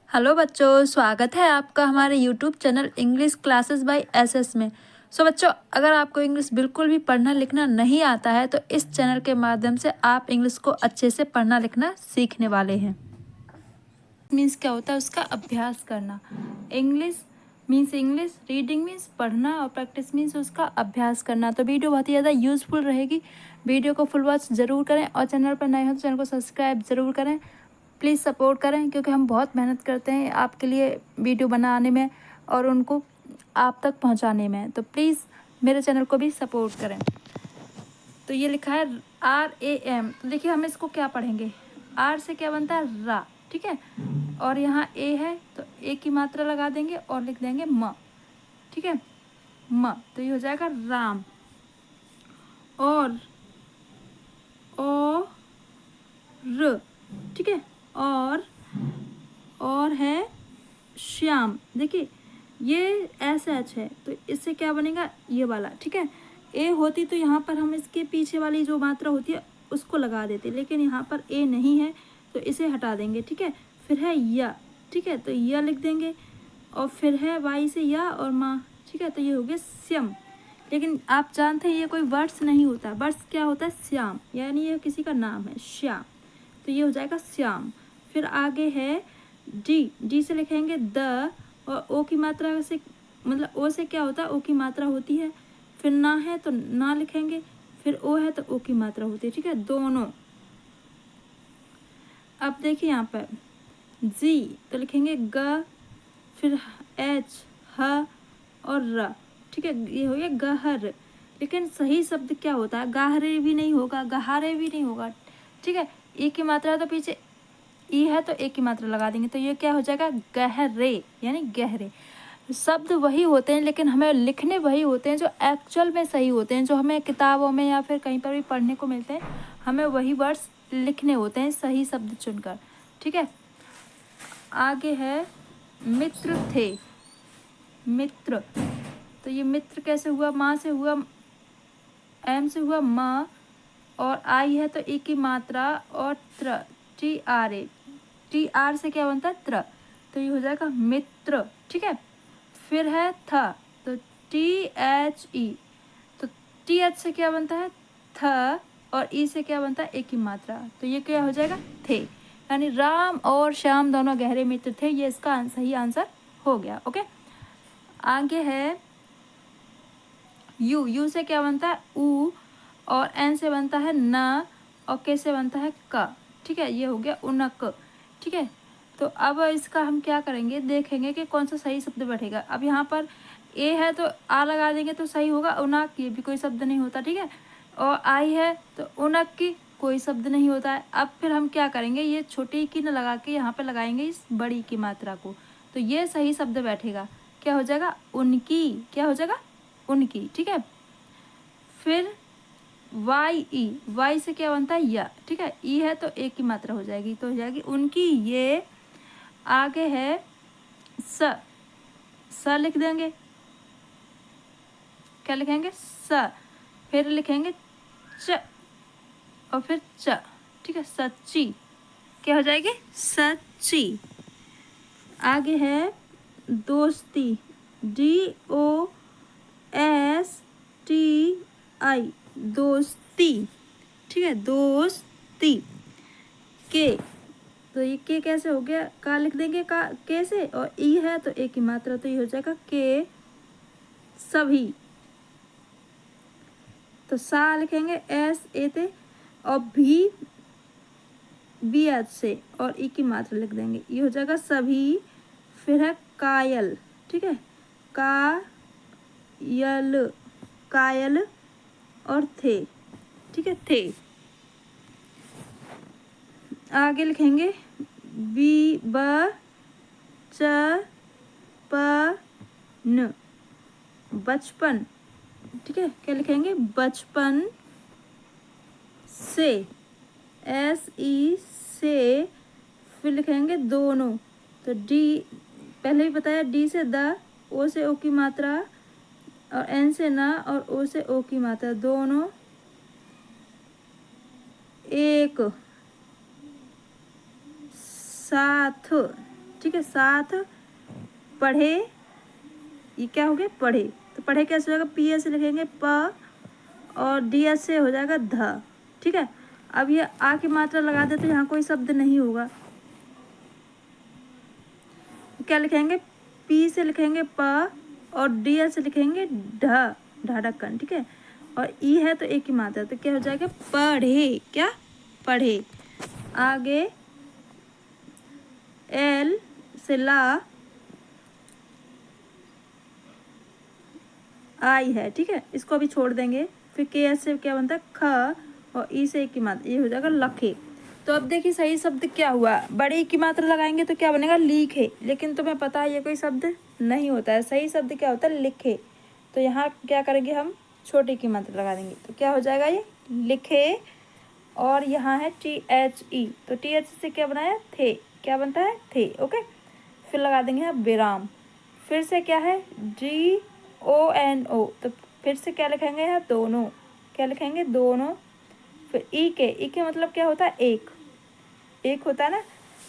Hello बच्चों, स्वागत है आपका हमारे YouTube channel English classes bye SS में। बच्चों, अगर आपको इंग्लिश बिल्कुल भी पढ़ना लिखना नहीं आता है तो इस चैनल के माध्यम से आप इंग्लिश को अच्छे से पढ़ना लिखना सीखने वाले हैं। मीन्स क्या होता है? उसका अभ्यास करना। English means English, reading means पढ़ना और प्रैक्टिस मीन्स उसका अभ्यास करना। तो वीडियो बहुत ही ज़्यादा यूजफुल रहेगी। वीडियो को फुल वॉच ज़रूर करें और चैनल पर नए हो तो चैनल को सब्सक्राइब ज़रूर करें। प्लीज़ सपोर्ट करें क्योंकि हम बहुत मेहनत करते हैं आपके लिए वीडियो बनाने में और उनको आप तक पहुंचाने में। तो प्लीज़ मेरे चैनल को भी सपोर्ट करें। तो ये लिखा है RAM। तो देखिए हम इसको क्या पढ़ेंगे। R से क्या बनता है? रा, ठीक है। और यहाँ A है तो A की मात्रा लगा देंगे और लिख देंगे म, ठीक है, म। तो ये हो जाएगा राम। और ओ र, ठीक है। और है श्याम। देखिए ये SH है तो इससे क्या बनेगा? ये वाला, ठीक है। A होती तो यहाँ पर हम इसके पीछे वाली जो मात्रा होती है उसको लगा देते, लेकिन यहाँ पर A नहीं है तो इसे हटा देंगे, ठीक है। फिर है या, ठीक है, तो या लिख देंगे। और फिर है Y से या और माँ, ठीक है। तो ये हो गया श्याम। लेकिन आप जानते हैं ये कोई वर्ड्स नहीं होता। वर्ड्स क्या होता है? श्याम, यानी ये किसी का नाम है, श्याम। तो ये हो जाएगा श्याम। फिर आगे है डी से लिखेंगे द, और ओ की मात्रा से, मतलब ओ से क्या होता है? ओ की मात्रा होती है। फिर ना है तो ना लिखेंगे, फिर ओ है तो ओ की मात्रा होती है, ठीक है, दोनों। अब देखिए यहाँ पर जी तो लिखेंगे ग, फिर एच, ह और र, ठीक है। ये हो गया गहर। लेकिन सही शब्द क्या होता है? गाहरे भी नहीं होगा, गहारे भी नहीं होगा, ठीक है। ई की मात्रा तो पीछे ई है तो एक की मात्रा लगा देंगे, तो ये क्या हो जाएगा? गहरे, यानी गहरे। शब्द वही होते हैं लेकिन हमें लिखने वही होते हैं जो एक्चुअल में सही होते हैं, जो हमें किताबों में या फिर कहीं पर भी पढ़ने को मिलते हैं। हमें वही वर्ड्स लिखने होते हैं सही शब्द चुनकर, ठीक है। आगे है मित्र थे। मित्र, तो ये मित्र कैसे हुआ? माँ से हुआ, एम से हुआ माँ, और आई है तो ई की मात्रा और त्र, TR से क्या बनता है? त्र। तो ये हो जाएगा मित्र, ठीक है। फिर है था तो THE, तो TH से क्या बनता है? थ, और ई से क्या बनता है? एक की मात्रा। तो ये क्या हो जाएगा? थे। यानी राम और श्याम दोनों गहरे मित्र थे। ये इसका सही आंसर हो गया। ओके, आगे है यू से क्या बनता है? ऊ, और एन से बनता है न, और के से बनता है क, ठीक है। ये हो गया उनक, ठीक है। तो अब इसका हम क्या करेंगे, देखेंगे कि कौन सा सही शब्द बैठेगा। अब यहाँ पर ए है तो आ लगा देंगे तो सही होगा। उनक, ये भी कोई शब्द नहीं होता, ठीक है। और आई है तो उनक की कोई शब्द नहीं होता है। अब फिर हम क्या करेंगे, ये छोटी की न लगा के यहाँ पे लगाएंगे इस बड़ी की मात्रा को, तो ये सही शब्द बैठेगा। क्या हो जाएगा? उनकी। क्या हो जाएगा? उनकी, ठीक है। फिर वाई से क्या बनता है? या, ठीक है। ई है तो एक की मात्रा हो जाएगी, तो हो जाएगी उनकी ये। आगे है स लिख देंगे। क्या लिखेंगे? स। फिर लिखेंगे च, और फिर च, ठीक है, सच्ची। क्या हो जाएगी? सच्ची। आगे है दोस्ती। DOSTI, दोस्ती, ठीक है, दोस्ती। के, तो ये के कैसे हो गया? का लिख देंगे का कैसे, और ई है तो एक की मात्रा, तो ये हो जाएगा के सभी। तो सा लिखेंगे SA थे, और भी BH से, और ई की मात्रा लिख देंगे, ये हो जाएगा सभी। फिर है कायल, ठीक है, कायल, कायल और थे, ठीक है, थे। आगे लिखेंगे बचपन, बचपन, ठीक है। क्या लिखेंगे? बचपन से, SE से। फिर लिखेंगे दोनों, तो डी पहले ही बताया, डी से द, ओ से ओ की मात्रा, और एन से ना, और ओ से ओ की मात्रा, दोनों एक साथ, ठीक है, साथ पढ़े, ये क्या हो गया पढ़े, तो पढ़े कैसे हो जाएगा, पी ए से लिखेंगे प और डी एस से हो जाएगा ध। ठीक है, अब ये आ की मात्रा लगा दे तो यहाँ कोई शब्द नहीं होगा, क्या लिखेंगे, पी से लिखेंगे प और डी एस से लिखेंगे ढ, ढाढक्कन। ठीक है, और ई है तो एक ही मात्रा, तो क्या हो जाएगा पढ़े, क्या पढ़े। आगे एल से ला, आई है। ठीक है, इसको अभी छोड़ देंगे। फिर के एस से क्या बनता है ख और ई से एक की मात्रा, ये हो जाएगा लखे। तो अब देखिए सही शब्द क्या हुआ, बड़ी की मात्रा लगाएंगे तो क्या बनेगा लिखे, लेकिन तुम्हें पता है ये कोई शब्द नहीं होता है। सही शब्द क्या होता है लिखे, तो यहाँ क्या करेंगे हम छोटी की मात्रा लगा देंगे, तो क्या हो जाएगा ये लिखे। और यहाँ है टी एच ई, तो टी एच से क्या बनाया थे, क्या बनता है थे। ओके, फिर लगा देंगे यहाँ विराम। फिर से क्या है डी ओ एन ओ, तो फिर से क्या लिखेंगे यहाँ दोनों, क्या लिखेंगे दोनों। फिर ई के मतलब क्या होता है एक, एक होता है ना।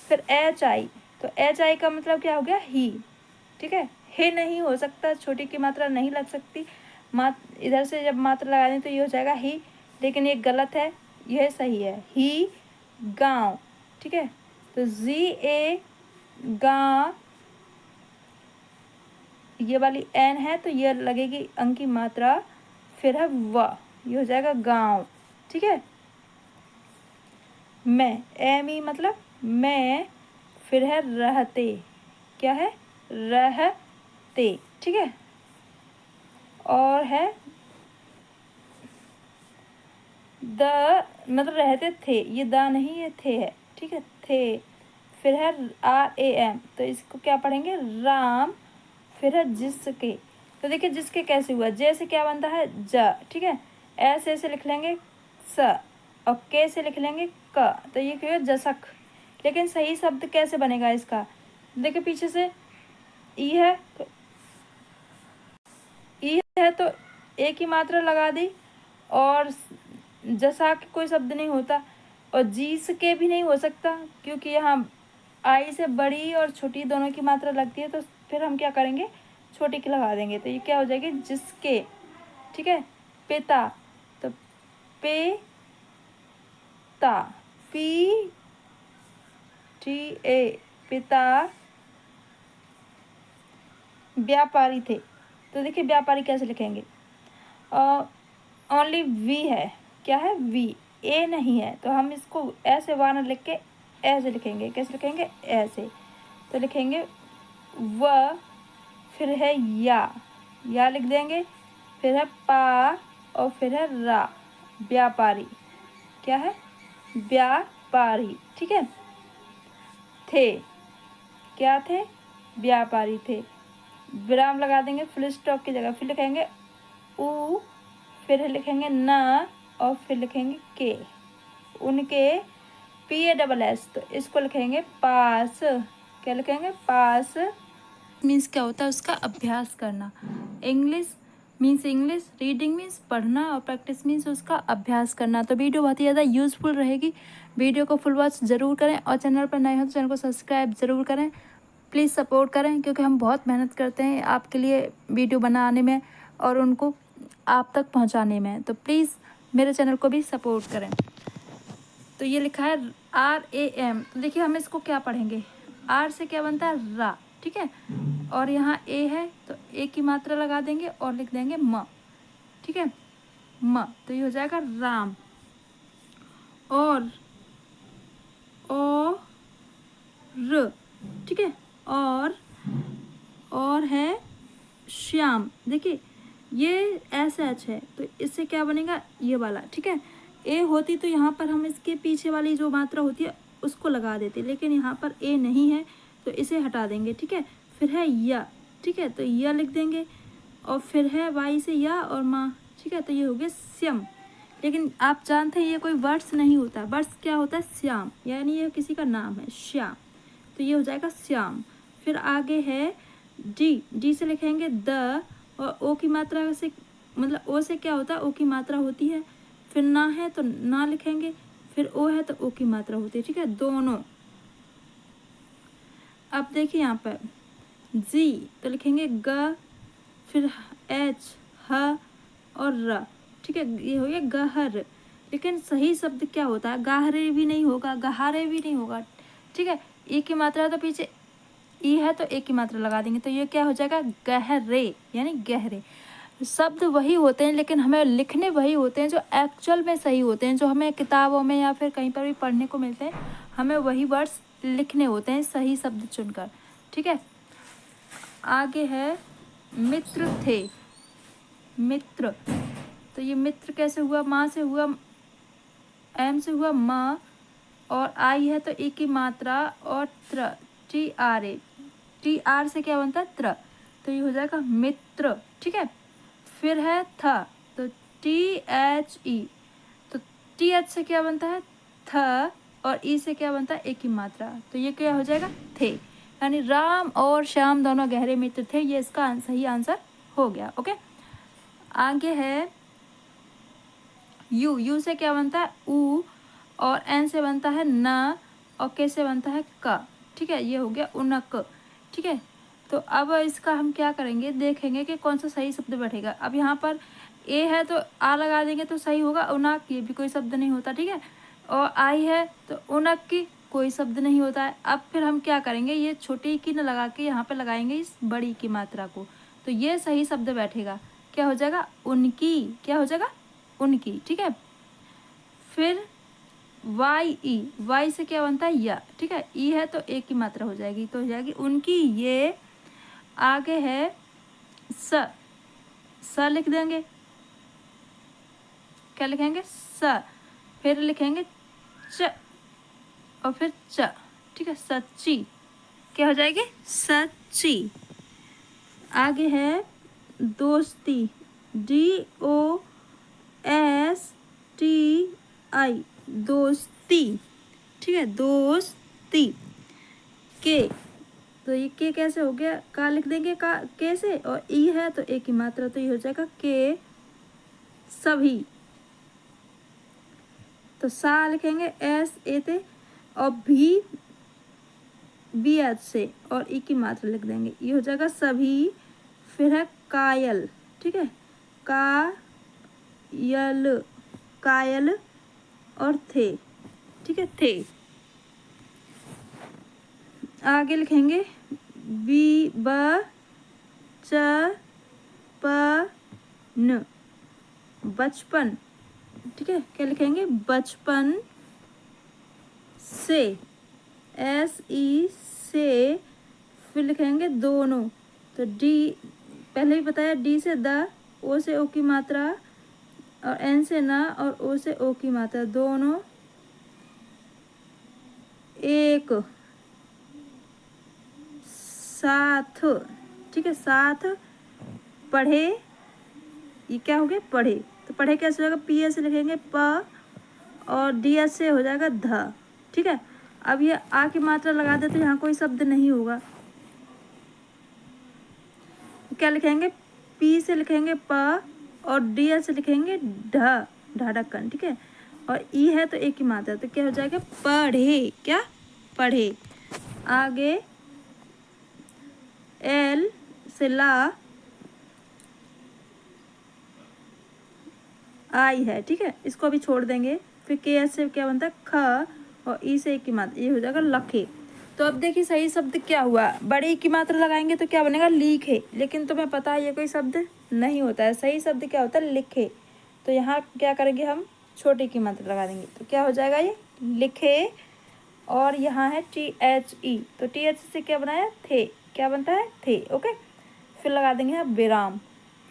फिर एच आई, तो एच आई का मतलब क्या हो गया ही। ठीक है, हे नहीं हो सकता, छोटी की मात्रा नहीं लग सकती। इधर से जब मात्रा लगा दें तो ये हो जाएगा ही, लेकिन ये गलत है, यह सही है ही गाँव। ठीक है, तो जी ए गा, ये वाली एन है तो ये लगेगी अंक की मात्रा। फिर है व, ये हो जाएगा गाँव। ठीक है, मैं एम ई मतलब मैं। फिर है रहते, क्या है रहते। ठीक है, और है द, मतलब रहते थे, ये द नहीं ये थे है। ठीक है, थे। फिर है आर ए एम, तो इसको क्या पढ़ेंगे राम। फिर है जिसके, तो देखिए जिसके कैसे हुआ, जैसे क्या बनता है ज। ठीक है, ऐसे लिख लेंगे स और के से लिख लेंगे क, तो ये क्या है जसक। लेकिन सही शब्द कैसे बनेगा इसका, देखिए पीछे से ई है तो एक ही मात्रा लगा दी, और जसा के कोई शब्द नहीं होता, और जीस के भी नहीं हो सकता, क्योंकि यहाँ आई से बड़ी और छोटी दोनों की मात्रा लगती है। तो फिर हम क्या करेंगे छोटी की लगा देंगे, तो ये क्या हो जाएगी जिसके। ठीक है, पिता, तो पे ता, पी टी ए पिता। व्यापारी थे, तो देखिए व्यापारी कैसे लिखेंगे, ओनली वी है, क्या है वी, ए नहीं है, तो हम इसको ऐसे वाना लिख के ऐसे लिखेंगे। कैसे लिखेंगे ऐसे, तो लिखेंगे व, फिर है या लिख देंगे। फिर है पा और फिर है रा, व्यापारी। क्या है व्यापारी। ठीक है, थे, क्या थे व्यापारी थे। विराम लगा देंगे फुल स्टॉप की जगह, फिर लिखेंगे उ, फिर लिखेंगे न और फिर लिखेंगे के, उनके पी ए डबल एस, तो इसको लिखेंगे पास। क्या लिखेंगे पास। मीन्स क्या होता है उसका अभ्यास करना। English means English, reading means पढ़ना और प्रैक्टिस मीन्स उसका अभ्यास करना। तो वीडियो बहुत ही ज़्यादा यूज़फुल रहेगी, वीडियो को फुल वॉच ज़रूर करें और चैनल पर नए हो तो चैनल को सब्सक्राइब ज़रूर करें। प्लीज़ सपोर्ट करें, क्योंकि हम बहुत मेहनत करते हैं आपके लिए वीडियो बनाने में और उनको आप तक पहुंचाने में, तो प्लीज़ मेरे चैनल को भी सपोर्ट करें। तो ये लिखा है आर ए एम, तो देखिए हम इसको क्या पढ़ेंगे, आर से क्या बनता है रा। ठीक है, और यहाँ ए है तो ए की मात्रा लगा देंगे और लिख देंगे म। ठीक है, म, तो ये हो जाएगा राम। और ओ र, ठीक है, और है श्याम। देखिए ये ऐसा है तो इससे क्या बनेगा ये वाला। ठीक है, ए होती तो यहाँ पर हम इसके पीछे वाली जो मात्रा होती है उसको लगा देते, लेकिन यहाँ पर ए नहीं है तो इसे हटा देंगे। ठीक है, फिर है या, ठीक है, तो या लिख देंगे और फिर है वाई से या और माँ। ठीक है, तो ये हो गया श्याम। लेकिन आप जानते हैं ये कोई वर्ड्स नहीं होता, वर्ड्स क्या होता है श्याम, यानी ये किसी का नाम है श्याम, तो ये हो जाएगा श्याम। फिर आगे है डी से लिखेंगे द, और ओ की मात्रा से मतलब ओ से क्या होता है ओ की मात्रा होती है। फिर ना है तो ना लिखेंगे, फिर ओ है तो ओ की मात्रा होती है। ठीक है, दोनों। अब देखिए यहाँ पर जी तो लिखेंगे ग, फिर एच, ह और र। ठीक है, ये हो गया गहर। लेकिन सही शब्द क्या होता है? गाहरे भी नहीं होगा, गहारे भी नहीं होगा। ठीक है, ई की मात्रा तो पीछे ई है तो एक की मात्रा लगा देंगे, तो ये क्या हो जाएगा? गहरे, यानी गहरे। शब्द वही होते हैं लेकिन हमें लिखने वही होते हैं जो एक्चुअल में सही होते हैं, जो हमें किताबों में या फिर कहीं पर भी पढ़ने को मिलते हैं। हमें वही वर्ड्स लिखने होते हैं सही शब्द चुनकर। ठीक है, आगे है मित्र थे। मित्र, तो ये मित्र कैसे हुआ? माँ से हुआ, एम से हुआ माँ, और आई है तो ई की मात्रा, और त्र, T R A, T R से क्या बनता है? त्र, तो ये हो जाएगा मित्र। ठीक है, फिर है था, तो टी एच ई, तो टी एच से क्या बनता है? थ, और ई से क्या बनता है? एक ही मात्रा, तो ये क्या हो जाएगा? थे। यानी राम और श्याम दोनों गहरे मित्र थे, ये इसका सही आंसर हो गया। ओके, आगे है यू। यू से क्या बनता है? ऊ, और एन से बनता है न, और के से बनता है क। ठीक है, ये हो गया उनक। ठीक है, तो अब इसका हम क्या करेंगे, देखेंगे कि कौन सा सही शब्द बैठेगा। अब यहाँ पर ए है तो आ लगा देंगे तो सही होगा। उनक, ये भी कोई शब्द नहीं होता। ठीक है, और आई है तो उनक की कोई शब्द नहीं होता है। अब फिर हम क्या करेंगे, ये छोटी की न लगा के यहाँ पे लगाएंगे इस बड़ी की मात्रा को, तो ये सही शब्द बैठेगा। क्या हो जाएगा? उनकी। क्या हो जाएगा? उनकी। ठीक है, फिर वाई ई, वाई से क्या बनता है? या। ठीक है, ई है तो एक की मात्रा हो जाएगी, तो हो जाएगी उनकी ये। आगे है स, स लिख देंगे। क्या लिखेंगे? स, फिर लिखेंगे च, और फिर च। ठीक है, सच्ची। क्या हो जाएगी? सच्ची। आगे है दोस्ती, D O S T I, दोस्ती। ठीक है, दोस्ती। के, तो ये के कैसे हो गया? का लिख देंगे का के से, और ई है तो एक ही मात्रा, तो ये हो जाएगा के सभी। तो सा लिखेंगे एस ए ते, और भी बी एच से, और ई की मात्रा लिख देंगे, ये हो जाएगा सभी। फिर है कायल। ठीक है, कायल, कायल और थे। ठीक है, थे। आगे लिखेंगे बी ब च प न, बचपन। ठीक है, क्या लिखेंगे? बचपन से, एस ई से, फिर लिखेंगे दोनों, तो डी पहले ही बताया, डी से द, ओ से ओ की मात्रा, और एन से ना, और ओ से ओ की मात्रा, दोनों एक साथ। ठीक है, साथ पढ़े, ये क्या हो गया? पढ़े। तो पढ़े कैसे होगा? पी ए से लिखेंगे प, और डी एस से हो जाएगा ध। ठीक है, अब ये आ की मात्रा लगा दे तो यहाँ कोई शब्द नहीं होगा। क्या लिखेंगे? पी से लिखेंगे प, और डी एस से लिखेंगे ढ, ढाढकन। ठीक है, और ई है तो एक ही मात्रा, तो क्या हो जाएगा? पढ़े। क्या? पढ़े। आगे एल से ला, आई है। ठीक है, इसको अभी छोड़ देंगे। फिर के एस से क्या बनता है? ख, और ई से एक की मात्रा, ये हो जाएगा लखे। तो अब देखिए सही शब्द क्या हुआ, बड़ी की मात्रा लगाएंगे तो क्या बनेगा? लिखे। लेकिन तुम्हें पता है ये कोई शब्द नहीं होता है। सही शब्द क्या होता है? लिखे। तो यहाँ क्या करेंगे हम? छोटी की मात्रा लगा देंगे, तो क्या हो जाएगा? ये लिखे। और यहाँ है टी एच ई, तो टी एच से क्या बनाया? थे। क्या बनता है? थे। ओके, फिर लगा देंगे यहाँ विराम।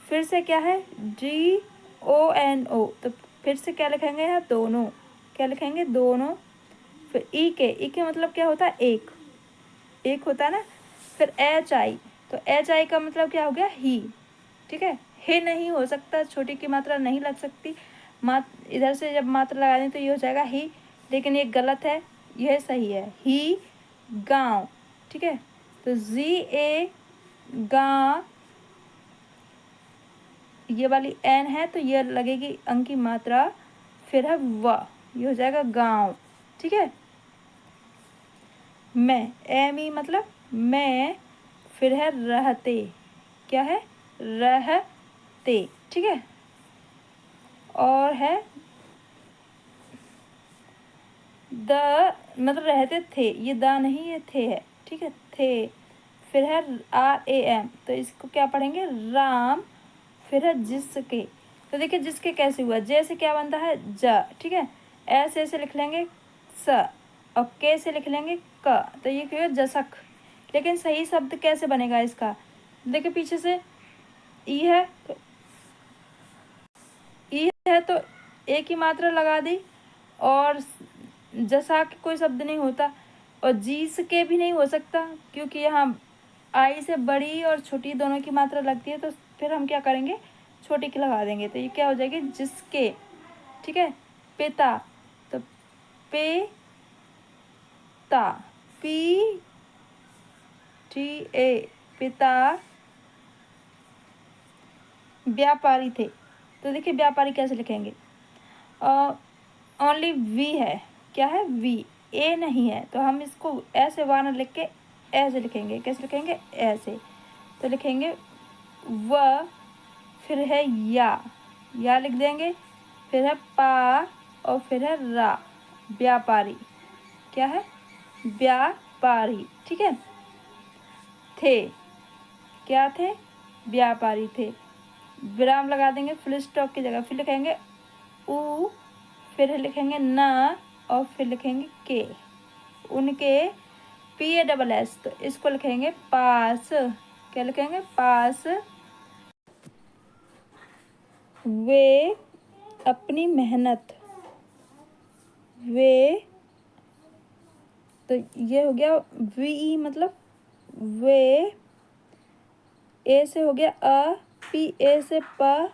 फिर से क्या है? डी ओ एन ओ, तो फिर से क्या लिखेंगे यहाँ? दोनों। क्या लिखेंगे? दोनों। फिर ई के मतलब क्या होता है? एक, एक होता है ना। फिर एच आई, तो एच आई का मतलब क्या हो गया? ही। ठीक है, हे नहीं हो सकता, छोटी की मात्रा नहीं लग सकती। इधर से जब मात्रा लगा दें तो ये हो जाएगा ही, लेकिन ये गलत है, यह सही है। ही गाँव। ठीक है, तो जी ए गा, ये वाली एन है तो ये लगेगी अंक की मात्रा। फिर है व, ये हो जाएगा गाँव। ठीक है, मैं, एम ई मतलब मैं, फिर है रहते, क्या है, रहते, ठीक है। और है द, मतलब रहते थे, ये द नहीं, ये थे है, ठीक है, थे। फिर है RAM, तो इसको क्या पढ़ेंगे, राम। फिर है जिसके, तो देखिए जिसके कैसे हुआ, जैसे क्या बनता है ज, ठीक है। ऐसे लिख लेंगे स, और के से लिख लेंगे क, तो ये क्या है जसक। लेकिन सही शब्द कैसे बनेगा इसका, देखिए पीछे से ई है तो एक ही मात्रा लगा दी, और जैसा कि कोई शब्द नहीं होता, और जीस के भी नहीं हो सकता, क्योंकि यहाँ आई से बड़ी और छोटी दोनों की मात्रा लगती है, तो फिर हम क्या करेंगे, छोटी की लगा देंगे, तो ये क्या हो जाएगी जिसके, ठीक है। पिता, तो पे ता, P T A, पिता। व्यापारी थे, तो देखिए व्यापारी कैसे लिखेंगे, ओनली वी है, क्या है वी, ए नहीं है, तो हम इसको ऐसे वाना लिख के ऐसे लिखेंगे, कैसे लिखेंगे ऐसे, तो लिखेंगे व, फिर है या लिख देंगे, फिर है पा, और फिर है रा, व्यापारी, क्या है व्यापारी, ठीक है। थे, क्या थे, व्यापारी थे। विराम लगा देंगे फुल स्टॉप की जगह, फिर लिखेंगे उ, फिर लिखेंगे न, और फिर लिखेंगे के, उनके, PASS, तो इसको लिखेंगे पास, क्या लिखेंगे पास। वे अपनी मेहनत, वे, तो ये हो गया VE, मतलब वे, ए से हो गया PA से प,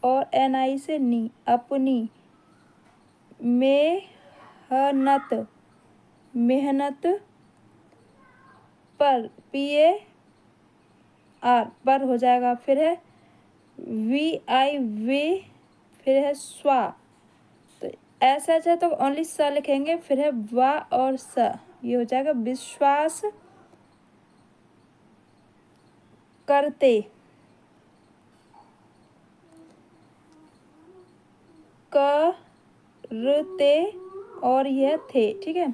और NI से नी, अपनी मेहनत, मेहनत पर, PAR पर हो जाएगा। फिर है VI वे, फिर है स्वा, तो ऐसा है तो ओनली स लिखेंगे, फिर है वा और स, ये हो जाएगा विश्वास करते, करते, और यह थे, ठीक है।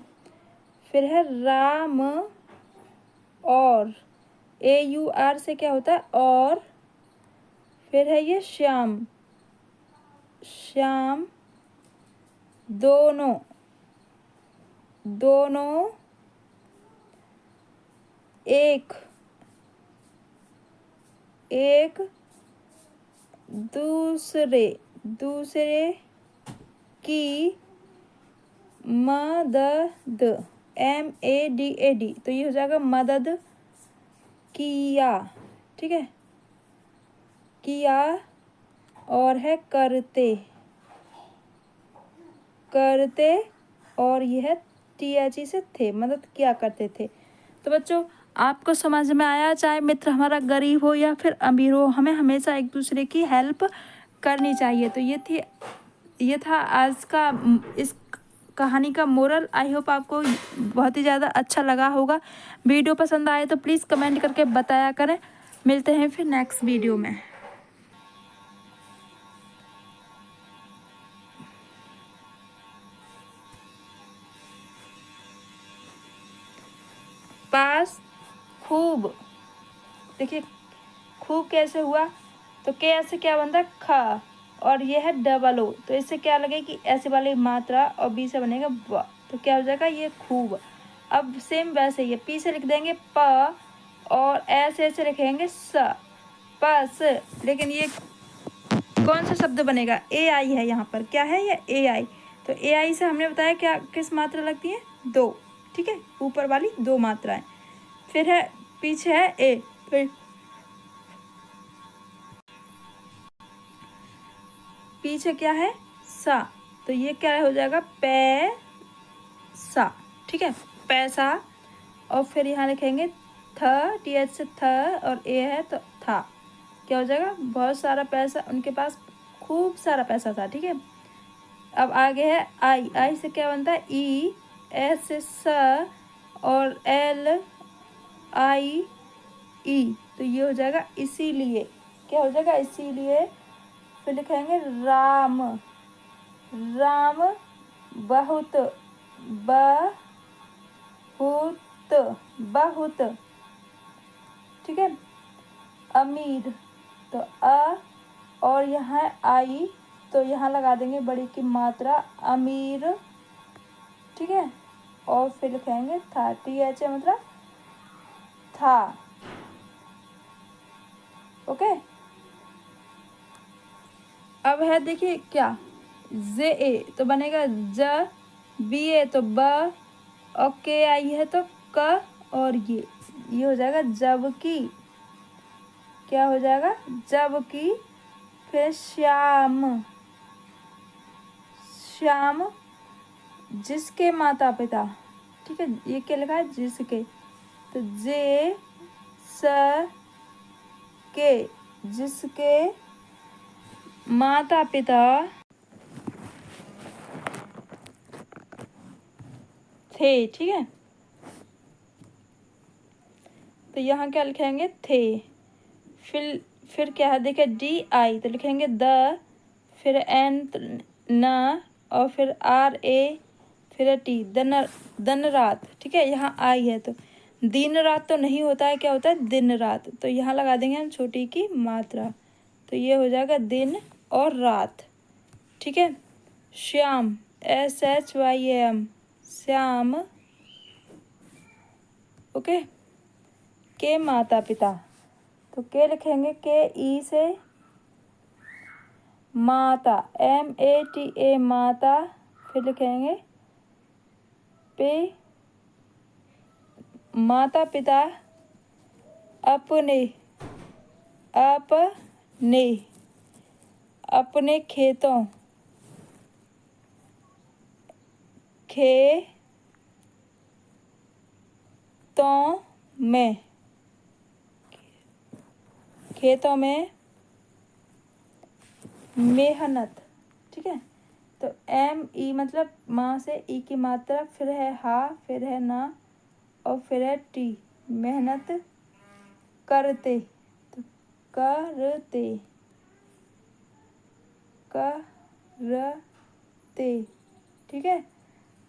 फिर है राम, और AUR से क्या होता है और, फिर है ये श्याम, श्याम, दोनों, दोनों एक, एक दूसरे, दूसरे की मदद, MADAD, तो ये हो जाएगा मदद किया, ठीक है, किया। और है करते, करते, और यह THE से थे, मदद किया करते थे। तो बच्चों आपको समझ में आया, चाहे मित्र हमारा गरीब हो या फिर अमीर हो, हमें हमेशा एक दूसरे की हेल्प करनी चाहिए। तो ये था आज का इस कहानी का मोरल। आई होप आपको बहुत ही ज़्यादा अच्छा लगा होगा। वीडियो पसंद आए तो प्लीज़ कमेंट करके बताया करें। मिलते हैं फिर नेक्स्ट वीडियो में। पास, खूब, देखिए खूब कैसे हुआ, तो के ऐसे क्या बनता है ख, और ये है डबल ओ, तो इससे क्या लगेगी ऐसे वाली मात्रा, और बी से बनेगा ब, तो क्या हो जाएगा ये खूब। अब सेम वैसे ही पी से लिख देंगे प, और ऐसे लिखेंगे स, पस। लेकिन ये कौन सा शब्द बनेगा, AI है यहाँ पर, क्या है ये AI, तो AI से हमने बताया क्या किस मात्रा लगती है, दो, ठीक है, ऊपर वाली दो मात्राएं। फिर है पीछे है ए, फिर पीछे क्या है सा, तो ये क्या हो जाएगा पैसा, ठीक है, पैसा। और फिर यहाँ लिखेंगे TH से थ, और ए है तो था, क्या हो जाएगा बहुत सारा पैसा, उनके पास खूब सारा पैसा था, ठीक है। अब आगे है आई से क्या बनता है E, S से स, और L आई ई, तो ये हो जाएगा इसीलिए। क्या हो जाएगा? इसीलिए। फिर लिखेंगे राम, राम बहुत, बहुत, बहुत, ठीक है। अमीर, तो और यहाँ है आई, तो यहाँ लगा देंगे बड़ी की मात्रा, अमीर, ठीक है। और फिर लिखेंगे था, TH मतलब था, ओके। अब है देखिए क्या, जे ए तो बनेगा ज, बी ए तो ब, और के आई है तो क, और ये हो जाएगा जबकि। क्या हो जाएगा? जबकि। फिर श्याम, श्याम जिसके माता पिता, ठीक है। ये क्या लिखा है? जिसके, तो जे स के, जिसके माता पिता थे, ठीक है। तो यहाँ क्या लिखेंगे? थे। फिर क्या है? देखिए DI तो लिखेंगे द, फिर N न, और फिर RA, फिर T दिन, दिन रात, ठीक है। यहाँ आई है तो दिन रात तो नहीं होता है, क्या होता है? दिन रात, तो यहाँ लगा देंगे हम छोटी की मात्रा, तो ये हो जाएगा दिन और रात, ठीक है। Shyam, SHYAM, Shyam, okay. के माता पिता, तो के लिखेंगे के ई से माता, MATA माता, फिर लिखेंगे पे माता पिता अपने, अपने, अपने खेतों, खेतों में, खेतों में मेहनत, ठीक है। तो ME मतलब माँ से ई की मात्रा, फिर है हा, फिर है ना, और फिर है टी, मेहनत करते, तो करते, करते, ठीक है।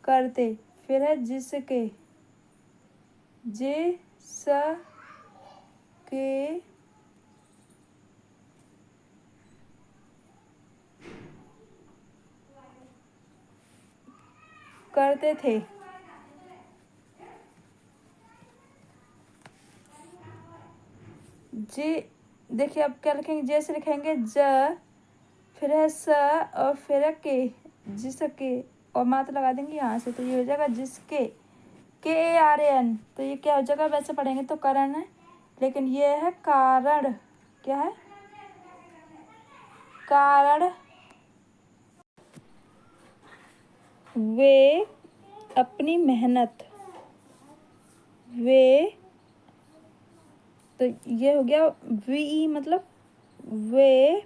करते, फिर है जिसके, जिसके करते थे, जी। देखिए अब क्या लिखेंगे? जैसे लिखेंगे ज, फिर है स, और फिर है के, जिसके, और मात्रा लगा देंगे यहाँ से, तो ये हो जाएगा जिसके, KARAN, तो ये क्या हो जाएगा? वैसे पढ़ेंगे तो कारण है, लेकिन ये है कारण। क्या है? कारण। वे अपनी मेहनत, वे, तो ये हो गया VE मतलब वे,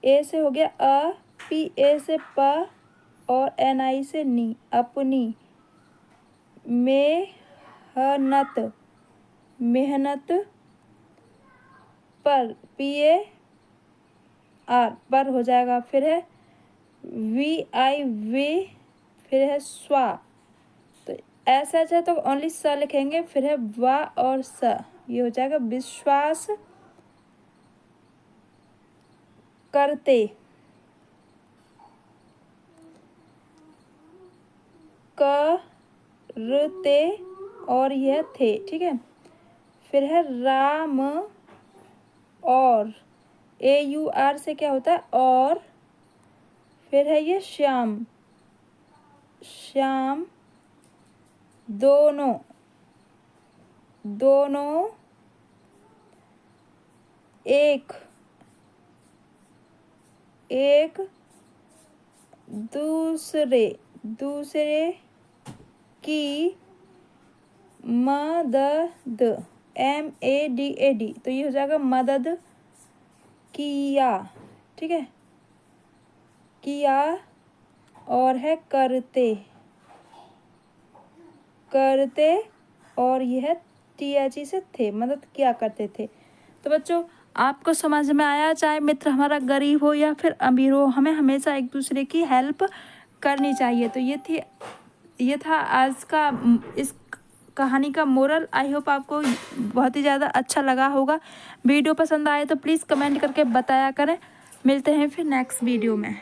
ए से हो गया PA से प, और NI से नी, अपनी मेहनत, मेहनत पर, PAR पर हो जाएगा। फिर है VI वे, फिर है स्वा, तो ऐसा है तो ओनली स लिखेंगे, फिर है वा और स, ये हो जाएगा विश्वास करते, करते, और यह थे, ठीक है। फिर है राम, और AUR से क्या होता है? और, फिर है ये श्याम, श्याम दोनों, दोनों एक, एक दूसरे, दूसरे की मदद, MADAD, तो ये हो जाएगा मदद किया, ठीक है। किया, और है करते, करते, और यह है THE से थे, मदद किया करते थे। तो बच्चों आपको समझ में आया, चाहे मित्र हमारा गरीब हो या फिर अमीर हो, हमें हमेशा एक दूसरे की हेल्प करनी चाहिए। तो ये था आज का इस कहानी का मोरल। आई होप आपको बहुत ही ज़्यादा अच्छा लगा होगा। वीडियो पसंद आए तो प्लीज़ कमेंट करके बताया करें। मिलते हैं फिर नेक्स्ट वीडियो में।